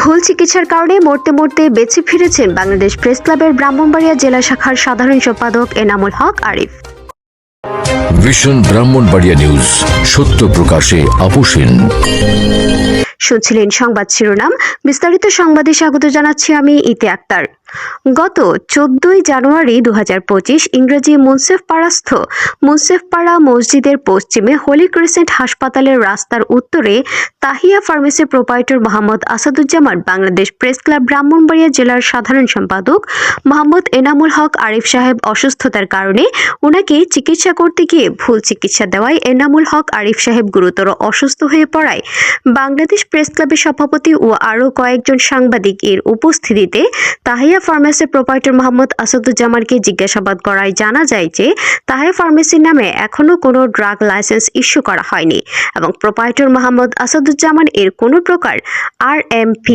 ভুল চিকিৎসার কারণে মরতে মরতে বেঁচে ফিরেছেন বাংলাদেশ প্রেস ক্লাবের ব্রাহ্মণবাড়িয়া জেলা শাখার সাধারণ সম্পাদক এনামুল হক আরিফ। ভিশন ব্রাহ্মণবাড়িয়া নিউজ, সত্য প্রকাশে আপোষহীন। শুনছিলেন সংবাদ শিরোনাম, বিস্তারিত সংবাদে স্বাগত জানাচ্ছি আমি ইতি আক্তার। গত 14 জানুয়ারি 2025 ইংরেজি মুন্সেফপাড়াস্থ মুন্সেফপাড়া মসজিদের পশ্চিমে হোলি ক্রিসেন্ট হাসপাতালের রাস্তার উত্তরে Tahiya pharmacy proprietor Mohammad Asaduzzaman Bangladesh press club Brahmanbaria জেলার সাধারণ সম্পাদক মোহাম্মদ এনামুল হক আরিফ সাহেব অসুস্থতার কারণে ওনাকে চিকিৎসা করতে গিয়ে ভুল চিকিৎসা দেওয়ায় এনামুল হক আরিফ সাহেব গুরুতর অসুস্থ হয়ে পড়ায় বাংলাদেশ প্রেস ক্লাবের সভাপতি ও আরও কয়েকজন সাংবাদিক এর উপস্থিতিতে তাহিয়া ফার্মেসি প্রোপাইটর মোহাম্মদ আসাদুজ্জামানকে জিজ্ঞাসাবাদ করায় জানা যায় যে তাহিয়া ফার্মেসির নামে এখনো কোনো ড্রাগ লাইসেন্স ইস্যু করা হয়নি এবং প্রোপাইটর মোহাম্মদ আসাদুজ্জামান এর কোনো প্রকার RMP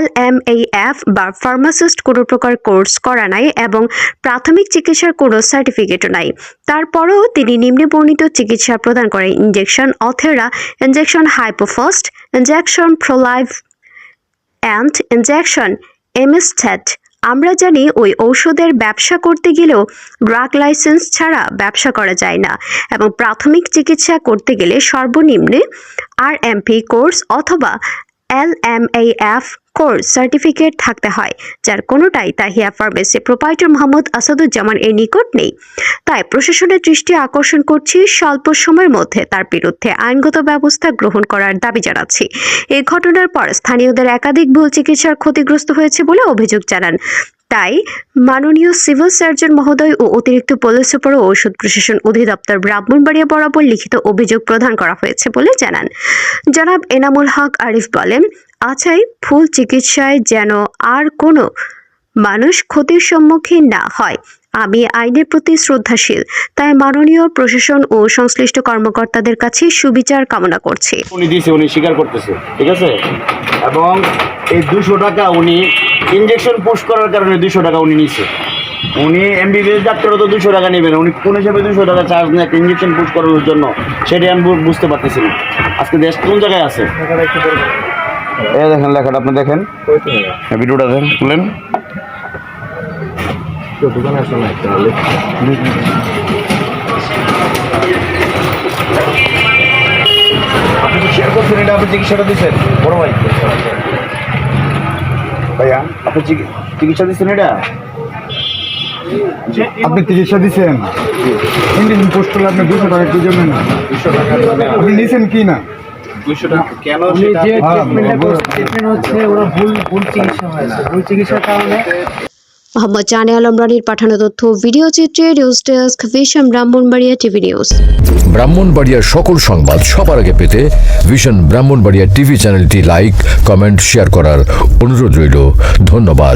LMAF বা ফার্মাসিস্ট কোনো প্রকার কোর্স করা নাই এবং প্রাথমিক চিকিৎসার কোনো সার্টিফিকেটও নাই। তারপরেও তিনি নিম্নে বর্ণিত চিকিৎসা প্রদান করেন: ইনজেকশন অথেরা, ইনজেকশন হাইপোফাস্ট, ইনজেকশন প্রোলাইভ অ্যান্ড ইনজেকশন এমিস্ট্যাট। আমরা জানি ওই ঔষধের ব্যবসা করতে গেলেও ড্রাগ লাইসেন্স ছাড়া ব্যবসা করা যায় না এবং প্রাথমিক চিকিৎসা করতে গেলে সর্বনিম্নে RMP কোর্স অথবা LMAF কোর্স সার্টিফিকেট থাকতে হয়, যার কোনোটাই তাহিয়া ফার্মেসি প্রোপাইটর মোহাম্মদ আসাদুজ্জামান এর নিকট নেই। তাই প্রশাসনের দৃষ্টি আকর্ষণ করছি, স্বল্প সময়ের মধ্যে তার বিরুদ্ধে আইনগত ব্যবস্থা গ্রহণ করার দাবি জানাচ্ছি। এই ঘটনার পর স্থানীয়দের একাধিক ভুল চিকিৎসার ক্ষতিগ্রস্ত হয়েছে বলে অভিযোগ জানান। তাই মাননীয় সিভিল সার্জন মহোদয় ও অতিরিক্ত পুলিশ সুপার ও ঔষধ প্রশাসন অধিদপ্তর ব্রাহ্মণবাড়িয়া বরাবর লিখিত অভিযোগ প্রদান করা হয়েছে বলে জানান। জনাব এনামুল হক আরিফ বলেন, ভুল চিকিৎসায় যেন আর কোনো মানুষ ক্ষতির সম্মুখীন না হয়। আমি আইনের প্রতি শ্রদ্ধাশীল, তাই মাননীয় প্রশাসন ও সংশ্লিষ্ট কর্মকর্তাদের কাছে সুবিচার কামনা করছি। উনি স্বীকার করতেছে, ঠিক আছে, এবং এই 200 টাকা উনি ইনজেকশন পুশ করার কারণে 200 টাকা উনি নিচ্ছে। উনি MBBS ডাক্তারও তো 200 টাকা নেবেন, উনি কোন হিসাবে 200 টাকা চার্জ নেয় একটা ইনজেকশন পুশ করানোর জন্য, সেটাই আমি বুঝতে পারতেছি না। আজকে দেশ কোন জায়গায় আছে? এই দেখেন লেখাটা, আপনি দেখেন, ভিডিওটা দেখেন, তুলেন। দোকানে আসলে আপনি তো শেয়ার করছেন, এটা আপনি চিকিৎসাটা দিচ্ছেন বড় ভাই, ভাইয়া আপনি চিকিৎসা দিচ্ছেন, এটা আপনি চিকিৎসা দিচ্ছেন, ইন্ডিয়ান পোস্ট করলে আপনি 200 টাকা কি জন্য না? 200 টাকা আপনি নিয়েছেন কি না? 200 টাকা কেন? ট্রিটমেন্ট হচ্ছে ওরা ভুল চিকিৎসা হয় না, ভুল চিকিৎসার কারণে। মোহাম্মদ জানে আলম রানীর পাঠানো তথ্য ভিডিও চিত্রে news desk, vision Brahmanbaria TV news. ব্রাহ্মণবাড়িয়ার সকল সংবাদ সবার আগে পেতে ভিশন ব্রাহ্মণবাড়িয়া টিভি চ্যানেলটি লাইক, কমেন্ট, শেয়ার করার অনুরোধ রইল। ধন্যবাদ।